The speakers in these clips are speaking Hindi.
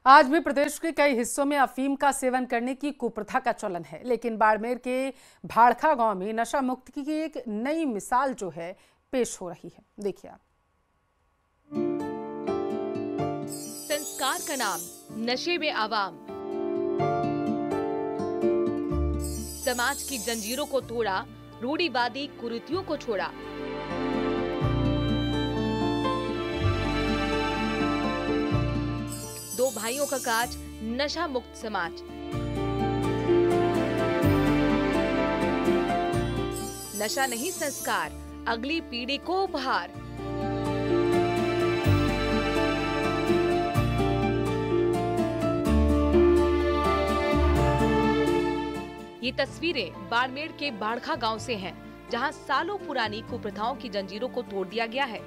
आज भी प्रदेश के कई हिस्सों में अफीम का सेवन करने की कुप्रथा का चलन है, लेकिन बाड़मेर के भाड़खा गांव में नशा मुक्ति की एक नई मिसाल जो है पेश हो रही है। देखिए आप। संस्कार का नाम नशे में आवाम, समाज की जंजीरों को तोड़ा, रूढ़िवादी कुरीतियों को छोड़ा। दो भाइयों का काज, नशा मुक्त समाज। नशा नहीं संस्कार, अगली पीढ़ी को उपहार। ये तस्वीरें बाड़मेर के भाड़खा गांव से हैं, जहां सालों पुरानी कुप्रथाओं की जंजीरों को तोड़ दिया गया है।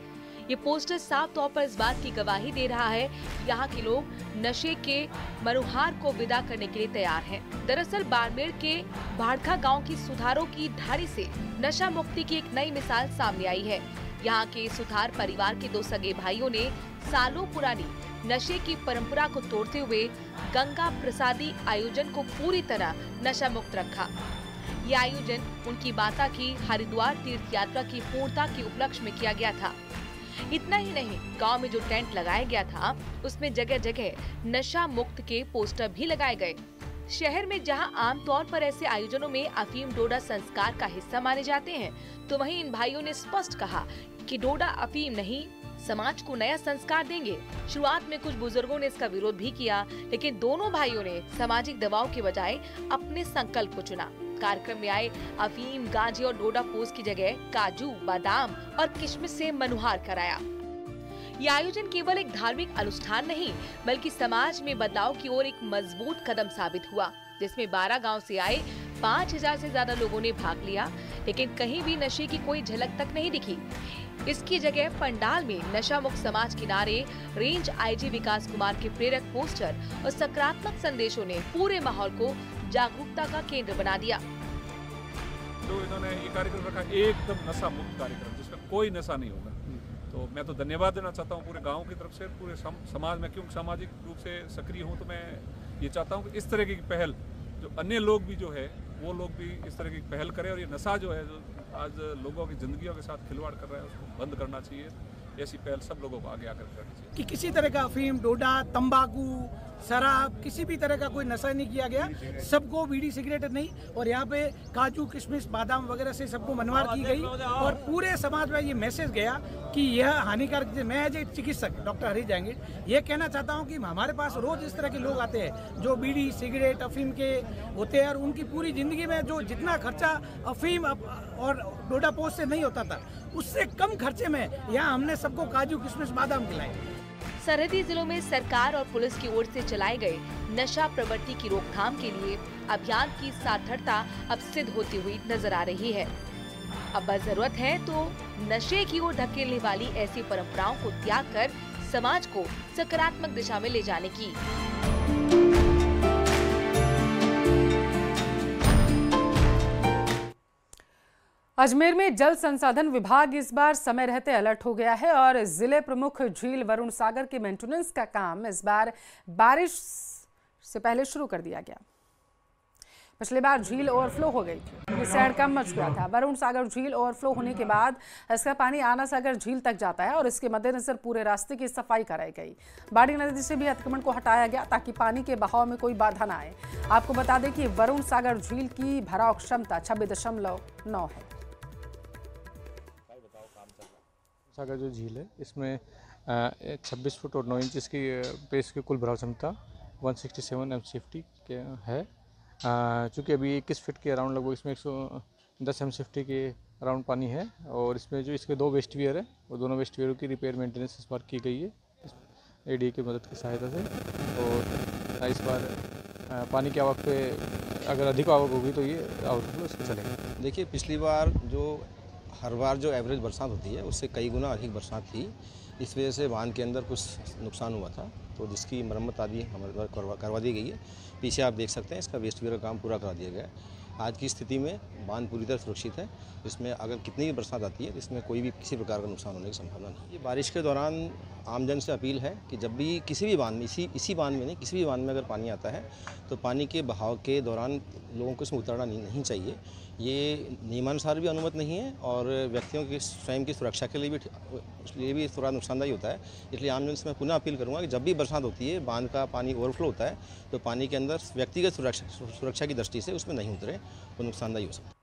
ये पोस्टर साफ तौर पर इस बात की गवाही दे रहा है कि यहाँ के लोग नशे के मनुहार को विदा करने के लिए तैयार हैं। दरअसल बाड़मेर के भाड़खा गांव की सुथारों की धाड़ी से नशा मुक्ति की एक नई मिसाल सामने आई है। यहाँ के सुथार परिवार के दो सगे भाइयों ने सालों पुरानी नशे की परंपरा को तोड़ते हुए गंगा प्रसादी आयोजन को पूरी तरह नशा मुक्त रखा। ये आयोजन उनकी माता की हरिद्वार तीर्थ यात्रा की पूर्णता के उपलक्ष्य में किया गया था। इतना ही नहीं, गांव में जो टेंट लगाया गया था उसमें जगह जगह नशा मुक्त के पोस्टर भी लगाए गए। शहर में जहां आमतौर पर ऐसे आयोजनों में अफीम डोडा संस्कार का हिस्सा माने जाते हैं, तो वहीं इन भाइयों ने स्पष्ट कहा कि डोडा अफीम नहीं, समाज को नया संस्कार देंगे। शुरुआत में कुछ बुजुर्गों ने इसका विरोध भी किया, लेकिन दोनों भाइयों ने सामाजिक दबाव के बजाय अपने संकल्प को चुना। कार्यक्रम में आए अफीम, गांजे और डोडा पोस्ट की जगह काजू, बादाम और किशमिश से मनुहार कराया। यह आयोजन केवल एक धार्मिक अनुष्ठान नहीं, बल्कि समाज में बदलाव की ओर एक मजबूत कदम साबित हुआ, जिसमें 12 गांव से आए 5000 से ज्यादा लोगों ने भाग लिया, लेकिन कहीं भी नशे की कोई झलक तक नहीं दिखी। इसकी जगह पंडाल में नशा मुक्त समाज के नारे, रेंज आईजी विकास कुमार के प्रेरक पोस्टर और सकारात्मक संदेशों ने पूरे माहौल को जागरूकता का केंद्र बना दिया। तो इन्होंने ये कार्यक्रम रखा, एकदम नशा मुक्त कार्यक्रम जिसमें कोई नशा नहीं होगा। तो मैं तो धन्यवाद देना चाहता हूँ पूरे गांव की तरफ से, पूरे समाज में, क्योंकि सामाजिक रूप से सक्रिय हूँ, तो मैं ये चाहता हूँ कि इस तरह की पहल जो अन्य लोग भी जो है वो लोग भी इस तरह की पहल करें, और ये नशा जो है जो आज लोगों की जिंदगियों के साथ खिलवाड़ कर रहा है उसको बंद करना चाहिए। ऐसी पहल सब लोगों को आगे आकर करनी चाहिए कि किसी तरह का अफीम, डोडा, तंबाकू, शराब, किसी भी तरह का कोई नशा नहीं किया गया। सबको बीड़ी सिगरेट नहीं, और यहाँ पे काजू, किशमिश, बादाम वगैरह से सबको मनवार की गई, और पूरे समाज में ये मैसेज गया कि यह हानिकारक। मैं एज ए चिकित्सक डॉक्टर हरीश जहांगीर ये कहना चाहता हूँ कि हमारे पास रोज इस तरह के लोग आते हैं जो बीड़ी, सिगरेट, अफीम के होते हैं, और उनकी पूरी जिंदगी में जो जितना खर्चा अफीम और डोडा पोस्ट से नहीं होता था, उससे कम खर्चे में यहाँ हमने सबको काजू, किशमिश, बादाम खिलाए। सरहदी जिलों में सरकार और पुलिस की ओर से चलाए गए नशा प्रवृत्ति की रोकथाम के लिए अभियान की सार्थकता अब सिद्ध होती हुई नजर आ रही है। अब बस जरूरत है तो नशे की ओर धकेलने वाली ऐसी परंपराओं को त्याग कर समाज को सकारात्मक दिशा में ले जाने की। अजमेर में जल संसाधन विभाग इस बार समय रहते अलर्ट हो गया है और जिले प्रमुख झील वरुण सागर के मेंटेनेंस का काम इस बार बारिश से पहले शुरू कर दिया गया। पिछली बार झील ओवरफ्लो हो गई थी, सैंड कम मच गया था। वरुण सागर झील ओवरफ्लो होने के बाद इसका पानी आना सागर झील तक जाता है और इसके मद्देनजर पूरे रास्ते की सफाई कराई गई। बाड़ी नदी से भी अतिक्रमण को हटाया गया ताकि पानी के बहाव में कोई बाधा ना आए। आपको बता दें कि वरुण सागर झील की भराव क्षमता 26.9 है। सागर जो झील है इसमें 26 फुट और 9 इंच इसकी पेस की कुल भराव क्षमता 167 MCFT के है। चूँकि अभी 21 फीट के अराउंड लगभग इसमें 110 MCFT के अराउंड पानी है, और इसमें जो इसके 2 वेस्ट वियर है वो दोनों वेस्ट वियरों की रिपेयर मेंटेनेंस इस बार की गई है ADA की मदद की सहायता से। और इस बार पानी की आवक पे अगर अधिक आवक होगी तो ये आउटफ्लो इसका चलेगा। देखिए, पिछली बार जो हर बार जो एवरेज बरसात होती है उससे कई गुना अधिक बरसात थी। इस वजह से बांध के अंदर कुछ नुकसान हुआ था, तो जिसकी मरम्मत आदि हमारे द्वारा करवा दी गई है। पीछे आप देख सकते हैं इसका वेस्ट वियर का काम पूरा करा दिया गया है। आज की स्थिति में बांध पूरी तरह सुरक्षित है। इसमें अगर कितनी भी बरसात आती है इसमें कोई भी किसी प्रकार का नुकसान होने की संभावना नहीं है। बारिश के दौरान आमजन से अपील है कि जब भी किसी भी बांध में, इसी बांध में नहीं, किसी भी बांध में अगर पानी आता है तो पानी के बहाव के दौरान लोगों को इसमें उतरना नहीं चाहिए। ये नियमानुसार भी अनुमत नहीं है और व्यक्तियों की स्वयं की सुरक्षा के लिए भी थोड़ा नुकसानदायी होता है। इसलिए आमजन से मैं पुनः अपील करूँगा कि जब भी बरसात होती है, बांध का पानी ओवरफ्लो होता है, तो पानी के अंदर व्यक्तिगत सुरक्षा की दृष्टि से उसमें नहीं उतरे, वो नुकसानदायी हो सकता है।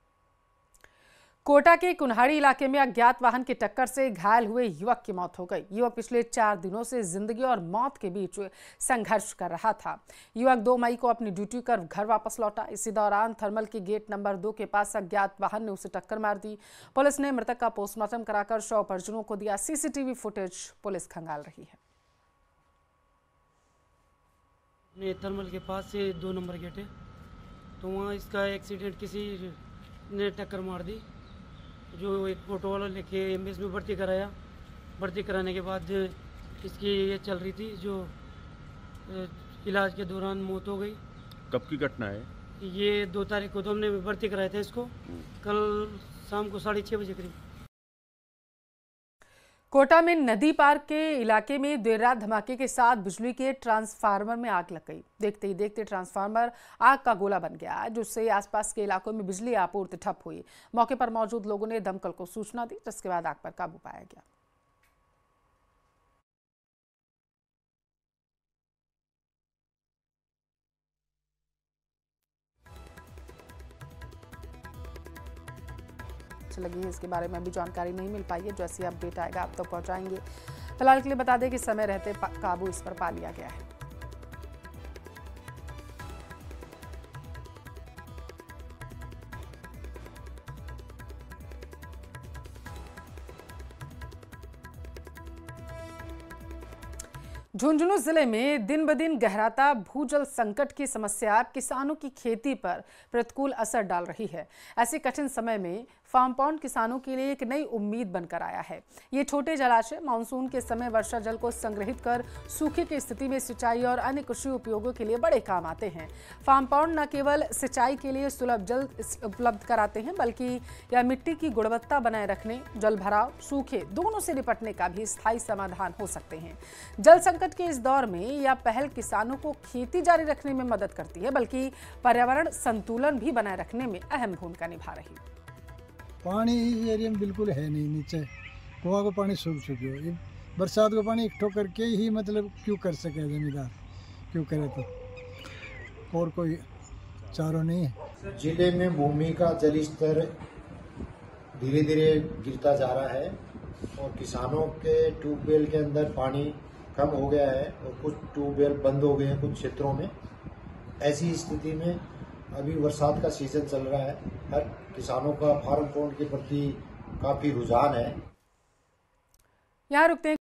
कोटा के कुन्हाड़ी इलाके में अज्ञात वाहन की टक्कर से घायल हुए युवक की मौत हो गई। युवक पिछले 4 दिनों से जिंदगी और मौत के बीच संघर्ष कर रहा था। युवक 2 मई को अपनी ड्यूटी कर घर वापस लौटा। इसी दौरान थर्मल के गेट नंबर 2 के पास अज्ञात वाहन ने उसे टक्कर मार दी। पुलिस ने मृतक का पोस्टमार्टम कराकर शव परिजनों को दिया। सीसीटीवी फुटेज पुलिस खंगाल रही है। थर्मल के पास से 2 नंबर गेट है, तो वहाँ इसका एक्सीडेंट किसी ने टक्कर मार दी। जो एक ऑटो वाला लेके एमबीएस में भर्ती कराया। भर्ती कराने के बाद इसकी ये चल रही थी, जो इलाज के दौरान मौत हो गई। कब की घटना है ये? 2 तारीख को तो हमने भर्ती कराया था इसको, कल शाम को 6:30 बजे करीब। कोटा में नदी पार के इलाके में देर रात धमाके के साथ बिजली के ट्रांसफार्मर में आग लग गई। देखते ही देखते ट्रांसफार्मर आग का गोला बन गया, जिससे आसपास के इलाकों में बिजली आपूर्ति ठप हुई। मौके पर मौजूद लोगों ने दमकल को सूचना दी, जिसके बाद आग पर काबू पाया गया। लगी है, इसके बारे में अभी जानकारी नहीं मिल पाई है। जैसे अपडेट आएगा आप तक पहुंचाएंगे। फिलहाल के लिए बता दें कि समय रहते काबू इस पर पा लिया गया है। झुंझुनू जिले में दिन ब दिन गहराता भूजल संकट की समस्या किसानों की खेती पर प्रतिकूल असर डाल रही है। ऐसे कठिन समय में फार्म पॉन्ड किसानों के लिए एक नई उम्मीद बनकर आया है। ये छोटे जलाशय मानसून के समय वर्षा जल को संग्रहित कर सूखे की स्थिति में सिंचाई और अन्य कृषि उपयोगों के लिए बड़े काम आते हैं। फार्म पॉन्ड न केवल सिंचाई के लिए सुलभ जल उपलब्ध कराते हैं, बल्कि यह मिट्टी की गुणवत्ता बनाए रखने, जल भराव, सूखे दोनों से निपटने का भी स्थायी समाधान हो सकते हैं। जल संकट के इस दौर में यह पहल किसानों को खेती जारी रखने में मदद करती है, बल्कि पर्यावरण संतुलन भी बनाए रखने में अहम भूमिका निभा रही है। पानी इस एरिया में बिल्कुल है नहीं, नीचे कुआं को पानी सूख चुके हो। बरसात को पानी इकट्ठो करके ही मतलब क्यों कर सके जमींदार, क्यों करे तो और कोई चारों नहीं है। जिले में भूमि का जल स्तर धीरे धीरे गिरता जा रहा है और किसानों के ट्यूबवेल के अंदर पानी कम हो गया है और कुछ ट्यूबवेल बंद हो गए हैं कुछ क्षेत्रों में। ऐसी स्थिति में अभी बरसात का सीजन चल रहा है, हर किसानों का फार्म पॉन्ड के प्रति काफी रुझान है। यहाँ रुकते हैं।